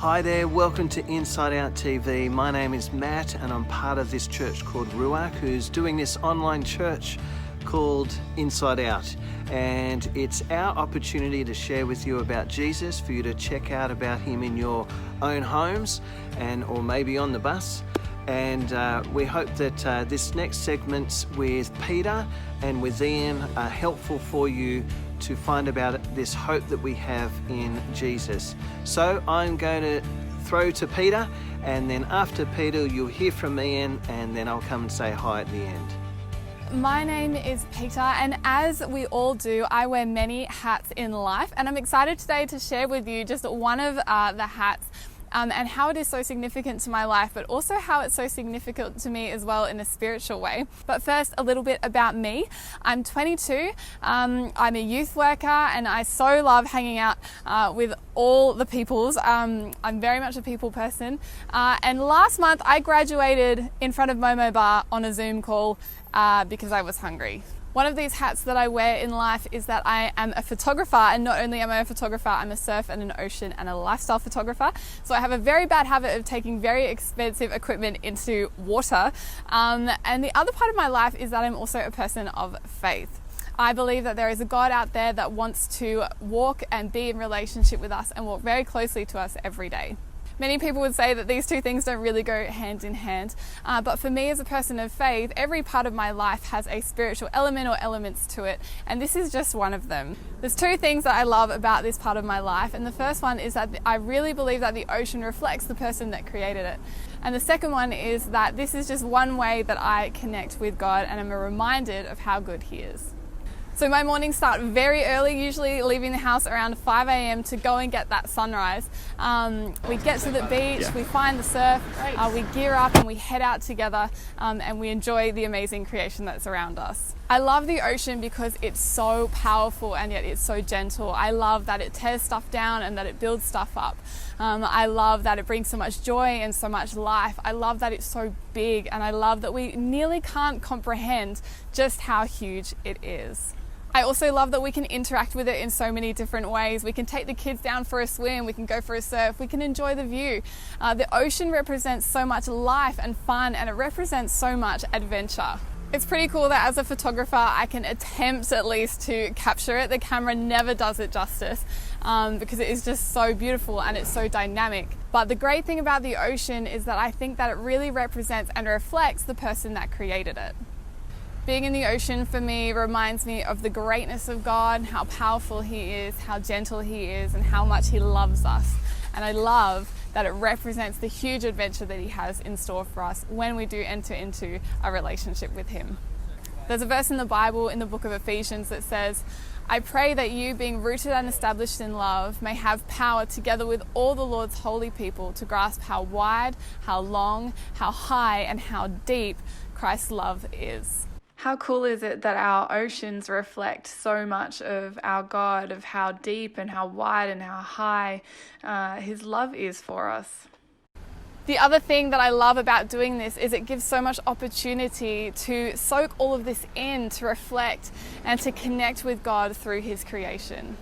Hi there, welcome to Inside Out TV. My name is Matt and I'm part of this church called Ruach, who's doing this online church called Inside Out. And it's our opportunity to share with you about Jesus, for you to check out about him in your own homes or maybe on the bus. And we hope that this next segment with Peter and with Ian are helpful for you to find about this hope that we have in Jesus. So I'm going to throw to Peter, and then after Peter you'll hear from Ian, and then I'll come and say hi at the end. My name is Peter, and as we all do, I wear many hats in life, and I'm excited today to share with you just one of the hats and how it is so significant to my life, but also how it's so significant to me as well in a spiritual way. But first, a little bit about me. I'm 22, I'm a youth worker, and I so love hanging out with all the peoples. I'm very much a people person. And last month I graduated in front of Momo Bar on a Zoom call because I was hungry. One of these hats that I wear in life is that I am a photographer, and not only am I a photographer, I'm a surf and an ocean and a lifestyle photographer. So I have a very bad habit of taking very expensive equipment into water. And the other part of my life is that I'm also a person of faith. I believe that there is a God out there that wants to walk and be in relationship with us and walk very closely to us every day. Many people would say that these two things don't really go hand in hand, but for me as a person of faith, every part of my life has a spiritual element or elements to it, and this is just one of them. There's two things that I love about this part of my life, and the first one is that I really believe that the ocean reflects the person that created it. And the second one is that this is just one way that I connect with God and I'm reminded of how good he is. So my mornings start very early, usually leaving the house around 5 a.m. to go and get that sunrise. We get to the beach, we find the surf, we gear up and we head out together and we enjoy the amazing creation that's around us. I love the ocean because it's so powerful and yet it's so gentle. I love that it tears stuff down and that it builds stuff up. I love that it brings so much joy and so much life. I love that it's so big, and I love that we nearly can't comprehend just how huge it is. I also love that we can interact with it in so many different ways. We can take the kids down for a swim, we can go for a surf, we can enjoy the view. The ocean represents so much life and fun, and it represents so much adventure. It's pretty cool that as a photographer I can attempt at least to capture it. The camera never does it justice because it is just so beautiful and it's so dynamic. But the great thing about the ocean is that I think that it really represents and reflects the person that created it. Being in the ocean for me reminds me of the greatness of God, how powerful he is, how gentle he is, and how much he loves us. And I love that it represents the huge adventure that he has in store for us when we do enter into a relationship with him. There's a verse in the Bible in the book of Ephesians that says, "I pray that you, being rooted and established in love, may have power together with all the Lord's holy people to grasp how wide, how long, how high, and how deep Christ's love is." How cool is it that our oceans reflect so much of our God, of how deep and how wide and how high his love is for us. The other thing that I love about doing this is it gives so much opportunity to soak all of this in, to reflect and to connect with God through his creation.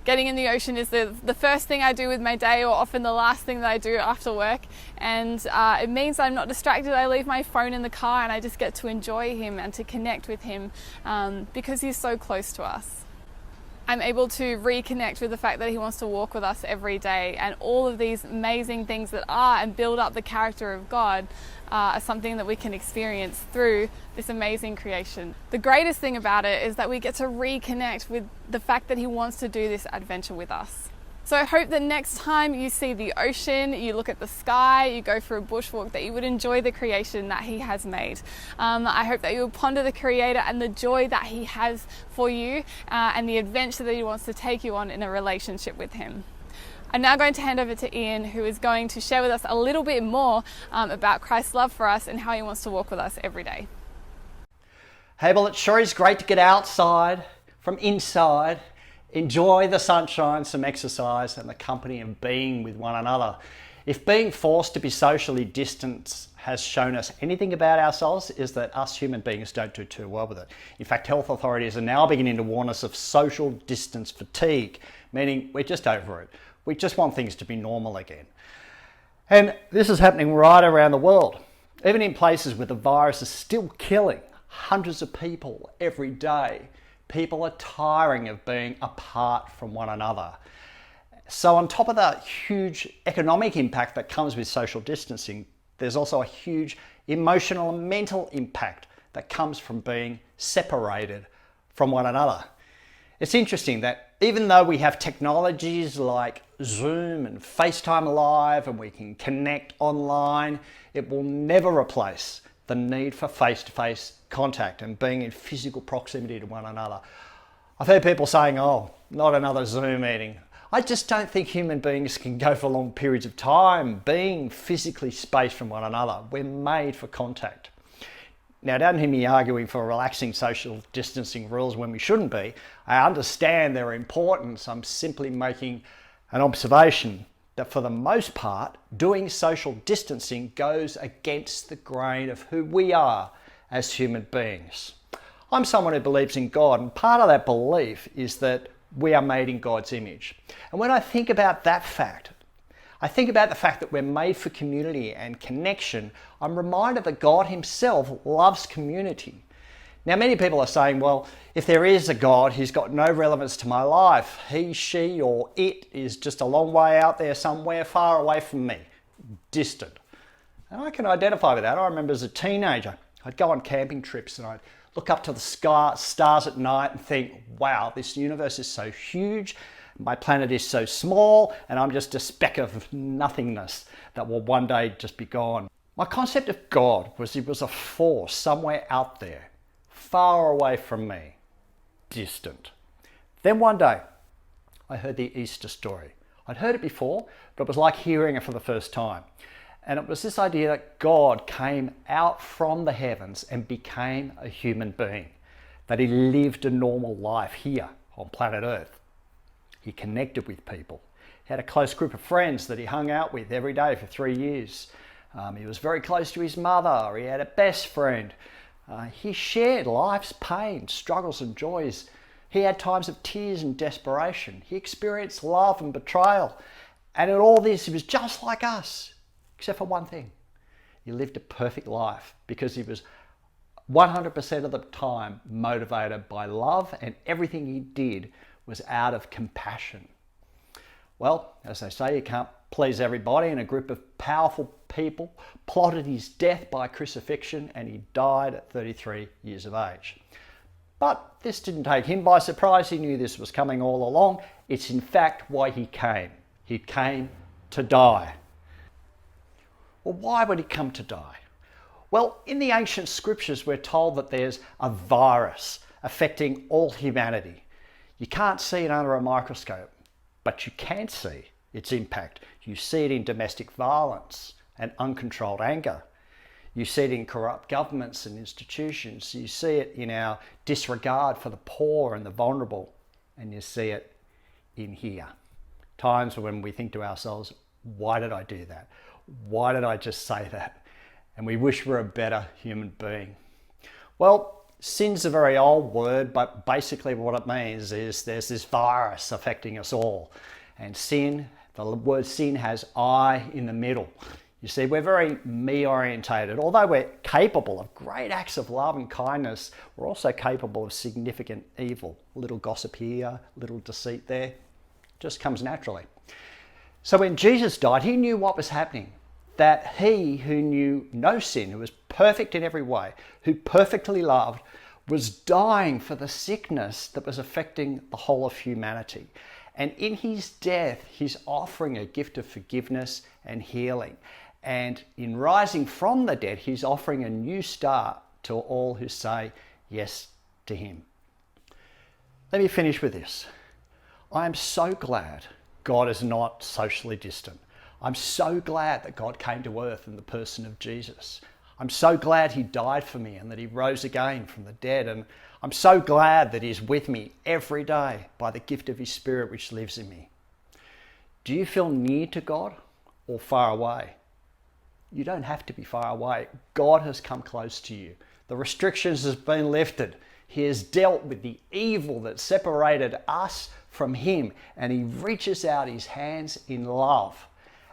Getting in the ocean is the first thing I do with my day, or often the last thing that I do after work, and it means that I'm not distracted. I leave my phone in the car and I just get to enjoy him and to connect with him because he's so close to us. I'm able to reconnect with the fact that he wants to walk with us every day, and all of these amazing things that are and build up the character of God are something that we can experience through this amazing creation. The greatest thing about it is that we get to reconnect with the fact that he wants to do this adventure with us. So I hope that next time you see the ocean, you look at the sky, you go for a bushwalk, that you would enjoy the creation that he has made. I hope that you will ponder the Creator and the joy that he has for you and the adventure that he wants to take you on in a relationship with him. I'm now going to hand over to Ian, who is going to share with us a little bit more about Christ's love for us and how he wants to walk with us every day. Hey, well, it sure is great to get outside from inside, enjoy the sunshine, some exercise, and the company of being with one another. If being forced to be socially distant has shown us anything about ourselves, is that us human beings don't do too well with it. In fact, health authorities are now beginning to warn us of social distance fatigue, meaning we're just over it. We just want things to be normal again. And this is happening right around the world. Even in places where the virus is still killing hundreds of people every day, people are tiring of being apart from one another. So on top of the huge economic impact that comes with social distancing, there's also a huge emotional and mental impact that comes from being separated from one another. It's interesting that even though we have technologies like Zoom and FaceTime Live and we can connect online, it will never replace the need for face-to-face contact and being in physical proximity to one another. I've heard people saying, oh, not another Zoom meeting. I just don't think human beings can go for long periods of time being physically spaced from one another. We're made for contact. Now, don't hear me arguing for relaxing social distancing rules when we shouldn't be. I understand their importance. I'm simply making an observation that for the most part, doing social distancing goes against the grain of who we are as human beings. I'm someone who believes in God, and part of that belief is that we are made in God's image. And when I think about that fact, I think about the fact that we're made for community and connection. I'm reminded that God himself loves community. Now, many people are saying, well, if there is a God, he's got no relevance to my life. He, she, or it is just a long way out there somewhere far away from me, distant. And I can identify with that. I remember as a teenager, I'd go on camping trips and I'd look up to the stars at night and think, wow, this universe is so huge, my planet is so small, and I'm just a speck of nothingness that will one day just be gone. My concept of God was he was a force somewhere out there, far away from me, distant. Then one day, I heard the Easter story. I'd heard it before, but it was like hearing it for the first time. And it was this idea that God came out from the heavens and became a human being, that he lived a normal life here on planet Earth. He connected with people. He had a close group of friends that he hung out with every day for 3 years. He was very close to his mother. He had a best friend. He shared life's pain, struggles and joys. He had times of tears and desperation. He experienced love and betrayal. And in all this, he was just like us. Except for one thing, he lived a perfect life because he was 100% of the time motivated by love, and everything he did was out of compassion. Well, as they say, you can't please everybody, and a group of powerful people plotted his death by crucifixion, and he died at 33 years of age. But this didn't take him by surprise. He knew this was coming all along. It's in fact why he came. He came to die. Well, why would he come to die? Well, in the ancient scriptures, we're told that there's a virus affecting all humanity. You can't see it under a microscope, but you can see its impact. You see it in domestic violence and uncontrolled anger. You see it in corrupt governments and institutions. You see it in our disregard for the poor and the vulnerable. And you see it in here. Times when we think to ourselves, why did I do that? Why did I just say that? And we wish we were a better human being. Well, sin's a very old word, but basically what it means is there's this virus affecting us all. And sin, the word sin has I in the middle. You see, we're very me-orientated. Although we're capable of great acts of love and kindness, we're also capable of significant evil. A little gossip here, a little deceit there. Just comes naturally. So when Jesus died, he knew what was happening. That he who knew no sin, who was perfect in every way, who perfectly loved, was dying for the sickness that was affecting the whole of humanity. And in his death, he's offering a gift of forgiveness and healing. And in rising from the dead, he's offering a new start to all who say yes to him. Let me finish with this. I am so glad God is not socially distant. I'm so glad that God came to earth in the person of Jesus. I'm so glad he died for me and that he rose again from the dead. And I'm so glad that he's with me every day by the gift of his Spirit which lives in me. Do you feel near to God, or far away. You don't have to be far away. God has come close to you. The restrictions has been lifted. He has dealt with the evil that separated us from him, and he reaches out his hands in love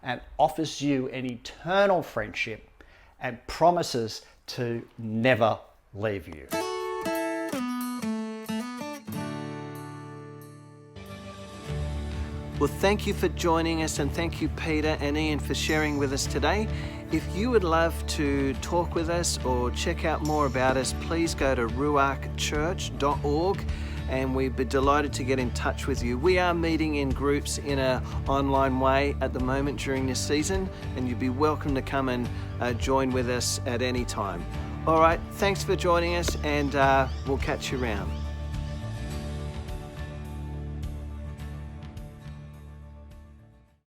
and offers you an eternal friendship and promises to never leave you. Well, thank you for joining us, and thank you, Peter and Ian, for sharing with us today. If you would love to talk with us or check out more about us, please go to ruachchurch.org, and we'd be delighted to get in touch with you. We are meeting in groups in an online way at the moment during this season, and you'd be welcome to come and join with us at any time. All right, thanks for joining us, and we'll catch you around.